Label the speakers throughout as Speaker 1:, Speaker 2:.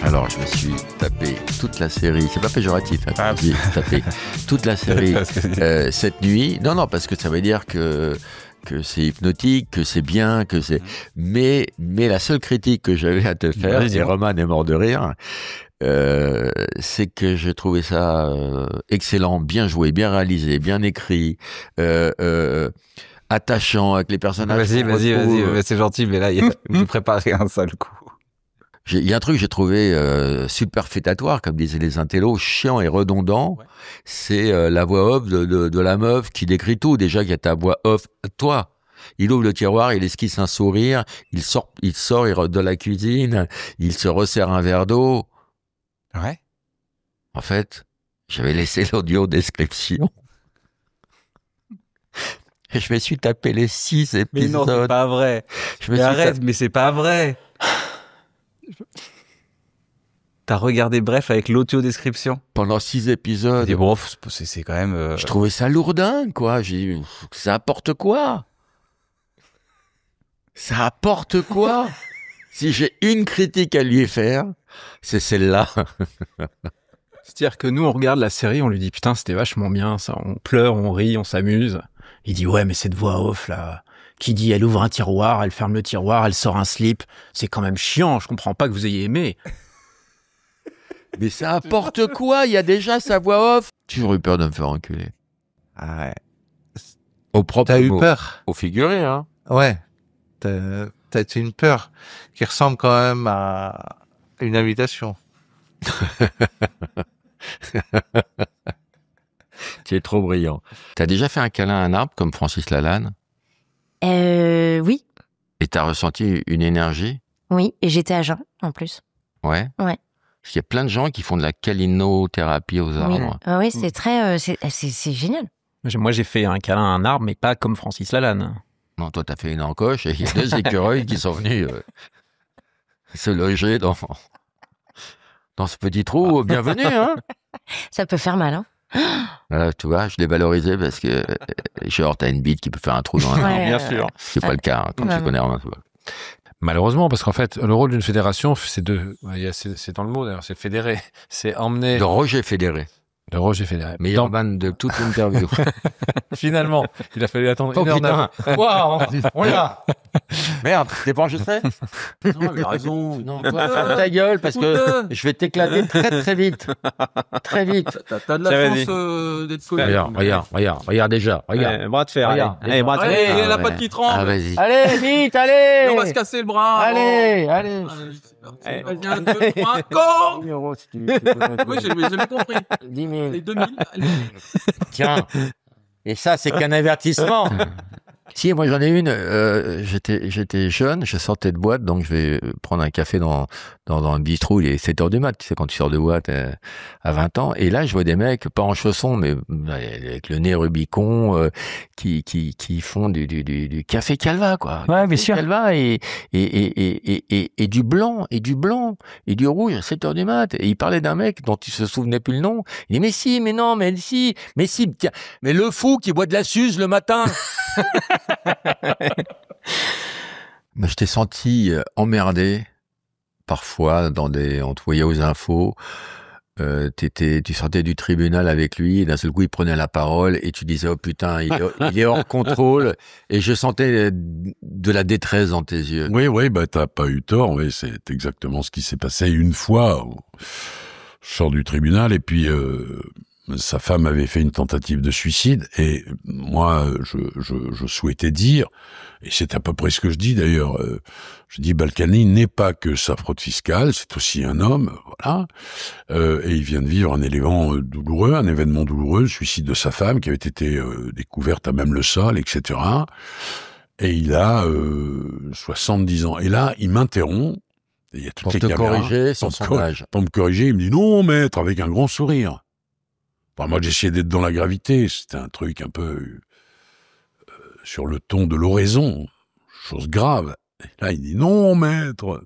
Speaker 1: Alors, je me suis tapé toute la série, c'est pas péjoratif, hein, je dis tapé toute la série cette nuit. Non, parce que ça veut dire que c'est hypnotique, que c'est bien, que c'est. Mais la seule critique que j'avais à te faire, et Roman est mort de rire, c'est que j'ai trouvé ça excellent, bien joué, bien réalisé, bien écrit, attachant avec les personnages.
Speaker 2: Vas-y, c'est gentil, mais là, il me préparait un sale coup.
Speaker 1: Il y a un truc que j'ai trouvé superfétatoire, comme disaient les intellos, chiant et redondant. Ouais. C'est la voix off de la meuf qui décrit tout. Déjà, il y a ta voix off, toi. Il ouvre le tiroir, il esquisse un sourire, il sort de la cuisine, il se resserre un verre d'eau.
Speaker 2: Ouais.
Speaker 1: En fait, j'avais laissé l'audio description. Et je me suis tapé les 6 épisodes.
Speaker 2: Mais non, c'est pas vrai. Mais c'est pas vrai. T'as regardé Bref avec l'audio-description
Speaker 1: pendant 6 épisodes.
Speaker 2: Et bon, c'est quand même.
Speaker 1: Je trouvais ça lourdin, quoi. J'ai dit, ça apporte quoi? Ça apporte quoi? Si j'ai une critique à lui faire, c'est celle-là.
Speaker 3: C'est-à-dire que nous, on regarde la série, on lui dit putain, c'était vachement bien, ça. On pleure, on rit, on s'amuse. Il dit ouais, mais cette voix off là. Qui dit elle ouvre un tiroir, elle ferme le tiroir, elle sort un slip. C'est quand même chiant, je comprends pas que vous ayez aimé.
Speaker 1: Mais ça apporte quoi? Il y a déjà sa voix off. J'ai eu peur de me faire enculer.
Speaker 2: Ah ouais.
Speaker 4: Au propre. T'as eu peur?
Speaker 1: Au figuré, hein.
Speaker 4: Ouais. T'as une peur qui ressemble quand même à une invitation.
Speaker 1: Tu es trop brillant. T'as déjà fait un câlin à un arbre comme Francis Lalanne?
Speaker 5: Oui.
Speaker 1: Et t'as ressenti une énergie?
Speaker 5: Oui, et j'étais à jeun, en plus.
Speaker 1: Ouais?
Speaker 5: Ouais.
Speaker 1: Parce qu'il y a plein de gens qui font de la câlinothérapie aux arbres.
Speaker 5: Oui, c'est très... c'est génial.
Speaker 3: Moi, j'ai fait un câlin à un arbre, mais pas comme Francis Lalanne.
Speaker 1: Non, toi, t'as fait une encoche et il y a 2 écureuils qui sont venus se loger dans ce petit trou. Bienvenue, hein?
Speaker 5: Ça peut faire mal, hein?
Speaker 1: Voilà, tu vois, je l'ai valorisé parce que genre t'as une bite qui peut faire un trou dans un arbre.
Speaker 3: Bien sûr.
Speaker 1: C'est pas le cas, hein, comme tu connais Romain.
Speaker 6: Malheureusement, parce qu'en fait, le rôle d'une fédération, c'est c'est dans le mot d'ailleurs, c'est fédérer, c'est emmener.
Speaker 1: De Roger Fédéré.
Speaker 6: De Roger Fédéré.
Speaker 1: Meilleur ban de toute l'interview.
Speaker 6: Finalement, il a fallu attendre 1h09.
Speaker 1: Waouh, on l'a. Merde, t'es pas enregistré? Non, mais raison. Non, toi, ferme ta gueule parce que je vais t'éclater très très vite. Très vite.
Speaker 3: T'as de la chance d'être connu.
Speaker 1: Regarde déjà. Regarde.
Speaker 3: Bras de fer. Allez, bras de fer.
Speaker 2: Allez, la patte qui tremble.
Speaker 1: Ah, vas-y.
Speaker 3: Allez, vite, allez.
Speaker 2: On va se casser le bras.
Speaker 1: Allez.
Speaker 2: Vas-y, 1, 2, 3, go! Oui, j'ai compris.
Speaker 1: 10 000.
Speaker 2: Les 2000. Allez.
Speaker 1: Tiens. Et ça, c'est qu'un avertissement. Si, moi j'en ai une, j'étais jeune, je sortais de boîte, donc je vais prendre un café dans un bistrot, il est 7h du mat, tu sais, quand tu sors de boîte à 20 ans, et là je vois des mecs, pas en chaussons, mais avec le nez Rubicon, qui font du café Calva, quoi.
Speaker 3: Ouais, bien sûr.
Speaker 1: Calva et du blanc, et du rouge à 7h du mat, et il parlait d'un mec dont il se souvenait plus le nom, il dit mais si, tiens, mais le fou qui boit de la Suze le matin. Mais je t'ai senti emmerdé parfois on te voyait aux infos, tu sortais du tribunal avec lui et d'un seul coup il prenait la parole et tu disais oh putain il est hors contrôle et je sentais de la détresse dans tes yeux.
Speaker 7: Oui, bah t'as pas eu tort, oui, c'est exactement ce qui s'est passé une fois. Je sors du tribunal et puis sa femme avait fait une tentative de suicide et moi je souhaitais dire, et c'est à peu près ce que je dis d'ailleurs, je dis Balkany n'est pas que sa fraude fiscale, c'est aussi un homme, voilà, et il vient de vivre un événement douloureux, le suicide de sa femme qui avait été découverte à même le sol, etc. Et il a 70 ans. Et là, il m'interrompt. Il y a toutes
Speaker 1: pour
Speaker 7: les
Speaker 1: te
Speaker 7: caméras,
Speaker 1: corriger sans son âge.
Speaker 7: Pour me corriger, il me dit non maître, avec un grand sourire. Enfin, moi j'essayais d'être dans la gravité, c'était un truc un peu sur le ton de l'oraison, chose grave. Et là il dit non maître,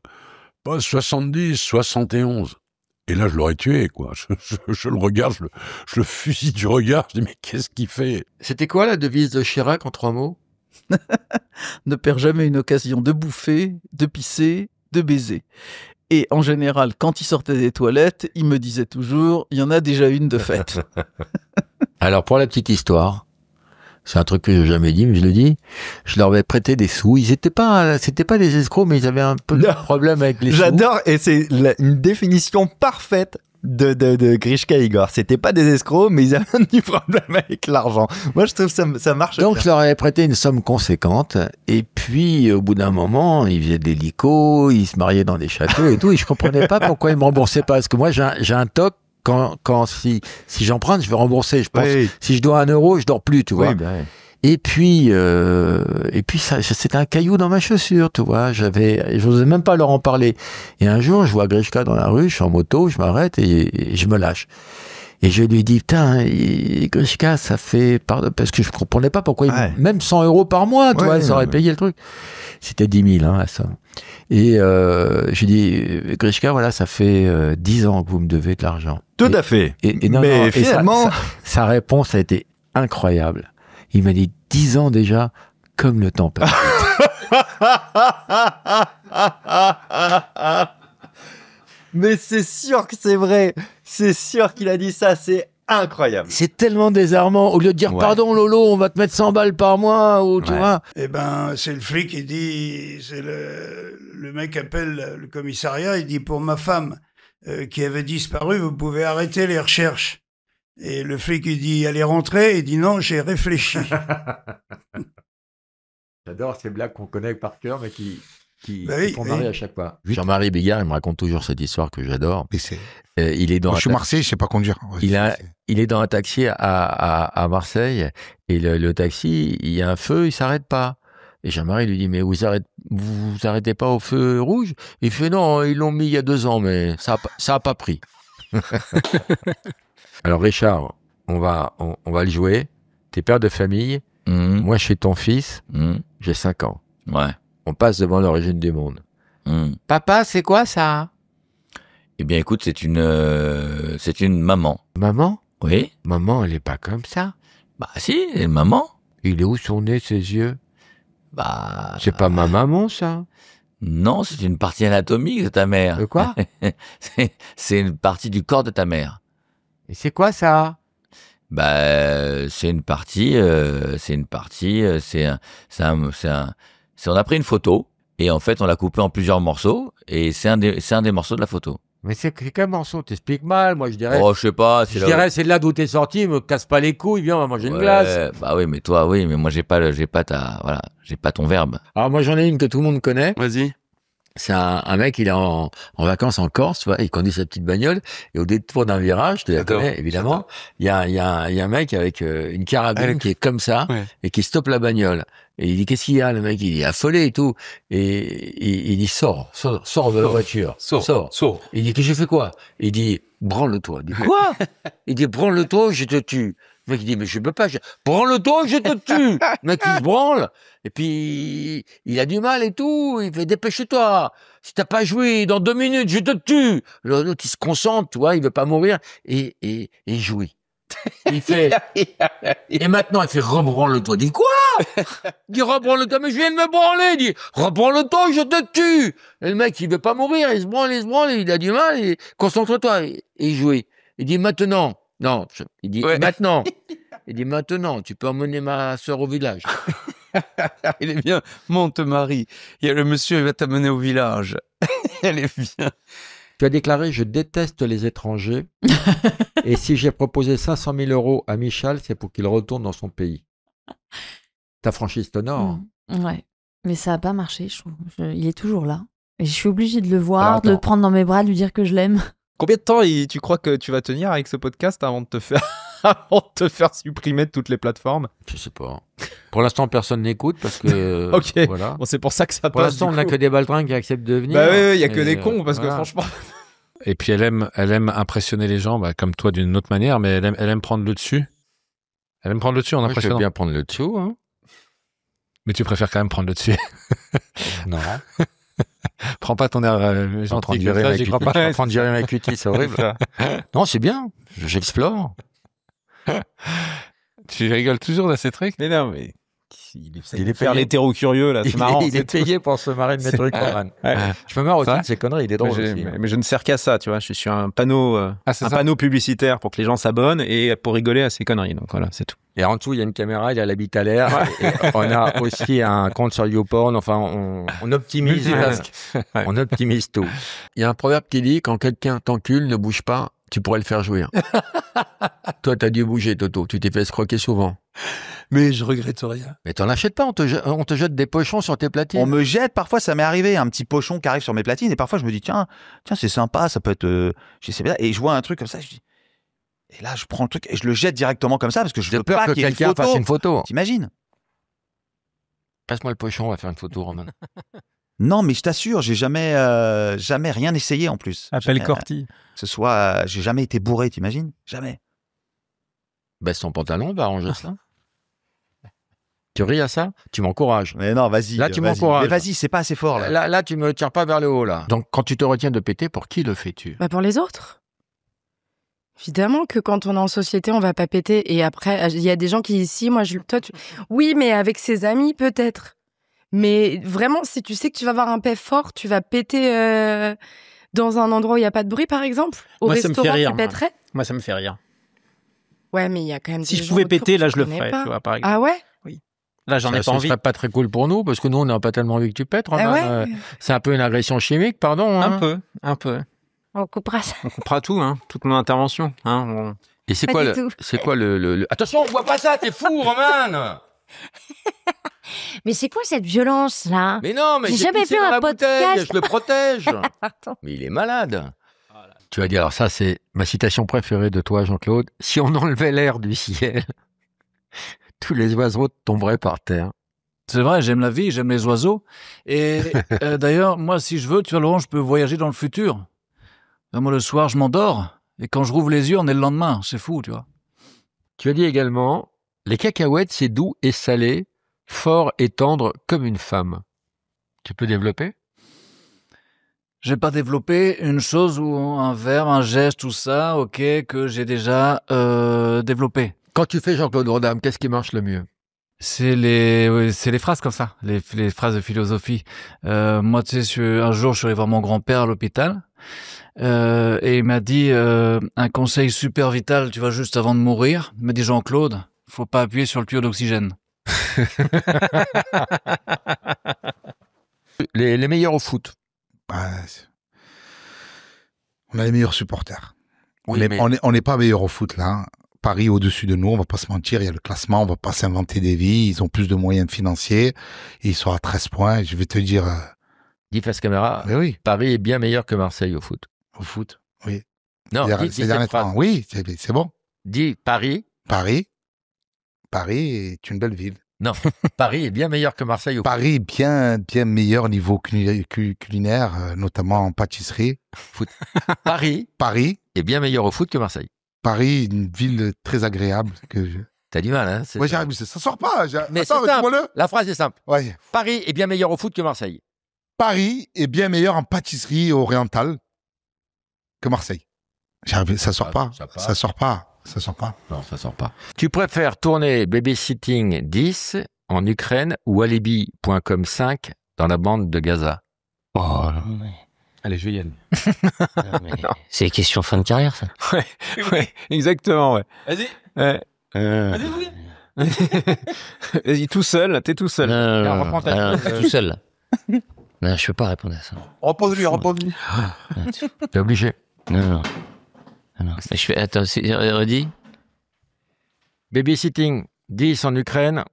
Speaker 7: pas 70, 71. Et là je l'aurais tué quoi. Je le regarde, je le fusille du regard, je dis mais qu'est-ce qu'il fait?
Speaker 1: C'était quoi la devise de Chirac en 3 mots?
Speaker 8: Ne perds jamais une occasion de bouffer, de pisser de baiser. Et en général, quand il sortait des toilettes, il me disait toujours, il y en a déjà une de faite.
Speaker 1: Alors, pour la petite histoire, c'est un truc que j'ai jamais dit, mais je le dis, je leur avais prêté des sous. C'était pas des escrocs, mais ils avaient un peu de problème avec les sous.
Speaker 9: J'adore, et c'est une définition parfaite de Grishka et Igor. C'était pas des escrocs, mais ils avaient du problème avec l'argent. Moi, je trouve que ça marche.
Speaker 1: Donc,
Speaker 9: bien.
Speaker 1: je leur avais prêté une somme conséquente. Et puis, au bout d'un moment, ils faisaient de l'hélico, ils se mariaient dans des châteaux et tout. Et je comprenais pas pourquoi ils me remboursaient pas. Parce que moi, j'ai un toc. Si j'emprunte, je vais rembourser. Je pense, si je dois 1 euro, je dors plus, tu vois. Et puis ça, c'était un caillou dans ma chaussure, tu vois. J'osais même pas leur en parler. Et un jour, je vois Grishka dans la rue, je suis en moto, je m'arrête et je me lâche. Et je lui dis, putain, Grishka, ça fait, parce que je comprenais pas pourquoi, même 100 euros par mois, tu vois, ils auraient payé le truc. C'était 10 000, la somme. Et j'ai dit, Grishka, voilà, ça fait 10 ans que vous me devez de l'argent.
Speaker 9: Tout à fait. Mais finalement...
Speaker 1: sa réponse a été incroyable. Il m'a dit 10 ans déjà, comme le temps passe.
Speaker 9: Mais c'est sûr que c'est vrai. C'est sûr qu'il a dit ça, c'est incroyable.
Speaker 1: C'est tellement désarmant. Au lieu de dire pardon Lolo, on va te mettre 100 balles par mois, ou tu vois.
Speaker 10: Eh ben, c'est le flic qui dit, c'est le mec appelle le commissariat, il dit pour ma femme qui avait disparu, vous pouvez arrêter les recherches. Et le flic il dit elle est rentrée, il dit non, j'ai réfléchi.
Speaker 1: J'adore ces blagues qu'on connaît par cœur, mais qui font marrer à chaque fois. Jean-Marie Bigard, il me raconte toujours cette histoire que j'adore. Il est dans
Speaker 11: je suis Marseille, je sais pas conduire.
Speaker 1: Il est dans un taxi à Marseille, et le taxi, il y a un feu, il s'arrête pas. Et Jean-Marie lui dit, mais vous arrêtez pas au feu rouge? Il fait, non, ils l'ont mis il y a 2 ans, mais ça a pas pris. Alors Richard, on va le jouer. T'es père de famille. Moi, je suis ton fils. J'ai 5 ans. On passe devant l'origine du monde. Papa, c'est quoi ça?
Speaker 12: Eh bien, écoute, c'est une maman.
Speaker 1: Maman?
Speaker 12: Oui.
Speaker 1: Maman, elle est pas comme ça.
Speaker 12: Bah si, elle est maman.
Speaker 1: Il est où son nez, ses yeux?
Speaker 12: Bah...
Speaker 1: C'est pas ma maman, ça?
Speaker 12: Non, c'est une partie anatomique de ta mère.
Speaker 1: De quoi?
Speaker 12: C'est une partie du corps de ta mère.
Speaker 1: Et c'est quoi ça?
Speaker 12: Bah, on a pris une photo et en fait on l'a coupé en plusieurs morceaux et c'est un des morceaux de la photo.
Speaker 1: Mais c'est quel morceau? T'expliques mal, moi je dirais.
Speaker 12: Oh, je sais pas.
Speaker 1: Je dirais c'est de là d'où t'es sorti, me casse pas les couilles, viens on va manger une glace.
Speaker 12: Bah oui, mais toi oui, mais moi j'ai pas ton verbe.
Speaker 1: Alors moi j'en ai une que tout le monde connaît.
Speaker 2: Vas-y.
Speaker 1: C'est un mec, il est en vacances en Corse, tu vois, il conduit sa petite bagnole, et au détour d'un virage, tu la connais, évidemment, il y a un mec avec une carabine qui est comme ça, et qui stoppe la bagnole. Et il dit, qu'est-ce qu'il y a? Le mec, il est affolé et tout. Et il dit, sors de la voiture. Sors. Il dit, que j'ai fait quoi? Il dit, branle-toi. Il dit, quoi? Il dit, branle-toi, je te tue. Le mec, il dit, mais je peux pas, branle-toi, je te tue. Le mec, il se branle. Et puis, il a du mal et tout. Il fait, dépêche-toi. Si t'as pas joué dans 2 minutes, je te tue. L'autre, il se concentre, tu vois, il veut pas mourir. Et il jouit. Il fait, et maintenant, il fait, rebranle-toi. Il dit, quoi? Il dit, rebranle-toi. Mais je viens de me branler. Il dit, rebranle-toi, je te tue. Et le mec, il veut pas mourir. Il se branle, il a du mal. Et concentre-toi. Et il jouit. Il dit, maintenant. Non, il dit, maintenant. Il dit, maintenant, tu peux emmener ma sœur au village.
Speaker 2: Il est bien. Monte, Marie. Il y a le monsieur, il va t'amener au village. Elle est bien.
Speaker 1: Tu as déclaré, je déteste les étrangers. Et si j'ai proposé 500 000 euros à Michal, c'est pour qu'il retourne dans son pays. Ta franchise t'honore.
Speaker 13: Ouais. Mais ça n'a pas marché, je trouve. Il est toujours là. Et je suis obligée de le voir, de le prendre dans mes bras, de lui dire que je l'aime.
Speaker 3: Combien de temps tu crois que tu vas tenir avec ce podcast avant de te faire supprimer de toutes les plateformes?
Speaker 1: Je sais pas. Pour l'instant, personne n'écoute parce que.
Speaker 3: Ok.
Speaker 1: Voilà.
Speaker 3: Bon, c'est pour ça que ça passe.
Speaker 1: Pour l'instant, on n'a que des baltringues qui acceptent de venir.
Speaker 3: Bah oui, il y a que des cons parce que franchement.
Speaker 6: Et puis elle aime impressionner les gens, comme toi d'une autre manière, mais elle aime prendre le dessus. Elle aime prendre le dessus en impressionnant.
Speaker 1: Je veux bien prendre le dessous, hein.
Speaker 6: Mais tu préfères quand même prendre le dessus.
Speaker 1: Non.
Speaker 6: Prends pas ton air gentil comme ça, j'y crois pas.
Speaker 1: Je suis en train de gérer ma cutie, c'est horrible. Non, c'est bien. J'explore.
Speaker 6: Tu rigoles toujours de ces trucs?
Speaker 3: Mais non, mais il essaie de faire l'hétéro-curieux, là, c'est marrant.
Speaker 1: Il est payé pour se marrer de Maître Roman. Je me marre aussi de ces conneries, il est drôle aussi.
Speaker 3: Mais je ne sers qu'à ça, tu vois. Je suis un panneau, panneau publicitaire pour que les gens s'abonnent et pour rigoler à ces conneries. Donc voilà, c'est tout.
Speaker 1: Et en dessous, il y a une caméra, il y a la bite à l'air. Et on a aussi un compte sur YouPorn. Enfin, on optimise. On optimise tout. Il y a un proverbe qui dit, quand quelqu'un t'encule, ne bouge pas, tu pourrais le faire jouir. Toi, t'as dû bouger, Toto. Tu t'es fait escroquer souvent.
Speaker 11: Mais je regrette rien.
Speaker 1: Mais t'en achètes pas, on te jette des pochons sur tes platines.
Speaker 9: On me jette, parfois ça m'est arrivé, un petit pochon qui arrive sur mes platines, et parfois je me dis, tiens, c'est sympa, ça peut être... je sais pas, et je vois un truc comme ça, je dis... Et là, je prends le truc et je le jette directement comme ça, parce que je veux pas qu'il y ait
Speaker 1: quelqu'un fasse une photo.
Speaker 9: T'imagines?
Speaker 1: Passe-moi le pochon, on va faire une photo, Roman.
Speaker 9: Non, mais je t'assure, j'ai jamais rien essayé en plus.
Speaker 3: Appelle Corti.
Speaker 9: J'ai jamais été bourré, t'imagines? Jamais.
Speaker 1: Baisse ton pantalon, va arranger ça. Tu ris à ça? Tu m'encourages.
Speaker 9: Mais non, vas-y.
Speaker 1: Là, tu m'encourages.
Speaker 9: Mais vas-y, c'est pas assez fort, là.
Speaker 1: Là, tu me tires pas vers le haut, là. Donc, quand tu te retiens de péter, pour qui le fais-tu?
Speaker 14: Bah, pour les autres. Évidemment que quand on est en société, on va pas péter. Et après, il y a des gens qui disent, si, oui, mais avec ses amis, peut-être. Mais vraiment, si tu sais que tu vas avoir un pet fort, tu vas péter dans un endroit où il n'y a pas de bruit, par exemple. Au restaurant, tu pèterais?
Speaker 3: Moi, ça me fait rire.
Speaker 14: Ouais, mais il y a quand même
Speaker 3: Si je pouvais péter, là, je le ferais, tu vois, par exemple.
Speaker 14: Ah ouais?
Speaker 3: Oui. Là, j'en ai pas envie.
Speaker 1: Ce serait pas très cool pour nous, parce que nous, on n'a pas tellement envie que tu pètes, Roman.
Speaker 14: Ah ouais
Speaker 1: c'est un peu une agression chimique, pardon.
Speaker 3: Un peu.
Speaker 14: On coupera ça.
Speaker 3: On coupera tout, toute mon intervention.
Speaker 1: Et c'est quoi le... Attention, on voit pas ça, t'es fou, Roman.
Speaker 5: Mais c'est quoi cette violence, là?
Speaker 1: Mais non, mais
Speaker 5: j'ai jamais vu un podcast.
Speaker 1: Je le protège. Mais il est malade. Tu vas dire, alors ça, c'est ma citation préférée de toi, Jean-Claude. Si on enlevait l'air du ciel, tous les oiseaux tomberaient par terre.
Speaker 11: C'est vrai, j'aime la vie, j'aime les oiseaux. Et d'ailleurs, moi, si je veux, tu vois, Laurent, je peux voyager dans le futur. Moi, le soir, je m'endors. Et quand je rouvre les yeux, on est le lendemain. C'est fou, tu vois.
Speaker 1: Tu as dit également, les cacahuètes, c'est doux et salé, fort et tendre comme une femme. Tu peux développer?
Speaker 11: J'ai pas développé une chose ou un verbe, un geste, tout ça, ok, que j'ai déjà développé.
Speaker 1: Quand tu fais Jean-Claude Van Damme, qu'est-ce qui marche le mieux?
Speaker 11: C'est les phrases comme ça, les phrases de philosophie. Moi, tu sais, un jour, je suis allé voir mon grand-père à l'hôpital. Et il m'a dit un conseil super vital, tu vois, juste avant de mourir. Il m'a dit, Jean-Claude, faut pas appuyer sur le tuyau d'oxygène.
Speaker 1: Les meilleurs au foot.
Speaker 15: On a les meilleurs supporters.
Speaker 1: Oui,
Speaker 15: on n'est pas meilleurs au foot, là. Paris au-dessus de nous, on va pas se mentir, il y a le classement, on va pas s'inventer des vies, ils ont plus de moyens financiers, et ils sont à 13 points, je vais te dire...
Speaker 1: Dis face caméra,
Speaker 15: mais oui.
Speaker 1: Paris est bien meilleur que Marseille au foot.
Speaker 15: Au foot, oui.
Speaker 1: Non, dis cette phrase.
Speaker 15: Oui, c'est bon.
Speaker 1: Dis Paris.
Speaker 15: Paris est une belle ville.
Speaker 1: Non, Paris est bien meilleur que Marseille au foot.
Speaker 15: Paris est bien meilleur au niveau culinaire, notamment en pâtisserie.
Speaker 1: Foot. Paris est bien meilleur au foot que Marseille.
Speaker 15: Paris, une ville très agréable.
Speaker 1: T'as du mal, hein?
Speaker 15: Ouais, j'arrive, ça sort pas.
Speaker 1: Mais attends, c'est simple. La phrase est simple.
Speaker 15: Ouais.
Speaker 1: Paris est bien meilleur au foot que Marseille.
Speaker 15: Paris est bien meilleur en pâtisserie orientale que Marseille. Ça sort pas. Ça sort pas.
Speaker 1: Non, ça sort pas. Tu préfères tourner Babysitting 10 en Ukraine ou Alibi.com 5 dans la bande de Gaza?
Speaker 6: Oh, allez, je vais y aller.
Speaker 12: C'est question fin de carrière, ça.
Speaker 3: Ouais, exactement, ouais.
Speaker 11: Vas-y.
Speaker 3: Ouais.
Speaker 11: Vas-y.
Speaker 3: Vas-y, tout seul, t'es tout seul.
Speaker 12: Non, tout seul, là. Non, je peux pas répondre à ça.
Speaker 15: Repose-lui.
Speaker 1: T'es obligé.
Speaker 12: Non. Mais je fais... Attends, redis.
Speaker 1: Babysitting 10 en Ukraine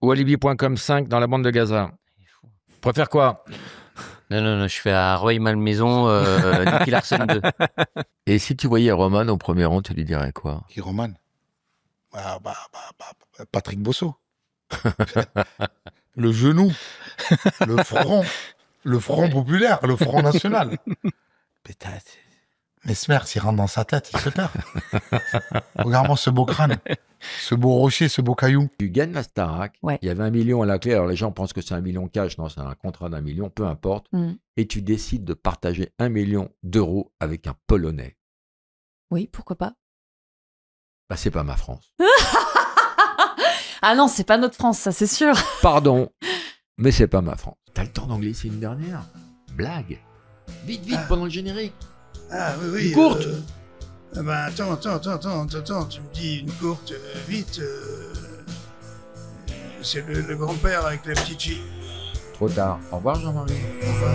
Speaker 1: ou Alibi.com 5 dans la bande de Gaza. Préfère quoi?
Speaker 12: Non, je fais à Rueil-Malmaison, Nicky Larson 2.
Speaker 1: Et si tu voyais Roman au premier rang, tu lui dirais quoi?
Speaker 15: Qui Roman? Patrick Bosso. Le genou, le front populaire, le front national. Peut-être. Mesmer, s'il rentre dans sa tête, il se perd. Regarde-moi ce beau crâne, ce beau rocher, ce beau caillou.
Speaker 1: Tu gagnes la Starac, il y avait 1 million à la clé, alors les gens pensent que c'est 1 million cash, non, c'est un contrat d'1 million, peu importe, et tu décides de partager 1 million d'euros avec un Polonais.
Speaker 13: Oui, pourquoi pas?
Speaker 1: Bah, c'est pas ma France.
Speaker 13: Ah non, c'est pas notre France, ça c'est sûr.
Speaker 16: Pardon, mais c'est pas ma France.
Speaker 1: T'as le temps d'en glisser une dernière? Blague. Vite, pendant le générique.
Speaker 10: Ah oui.
Speaker 1: Une courte.
Speaker 10: Attends, tu me dis une courte, vite. C'est le grand-père avec la petite fille.
Speaker 16: Trop tard. Au revoir Jean-Marie.
Speaker 10: Au revoir.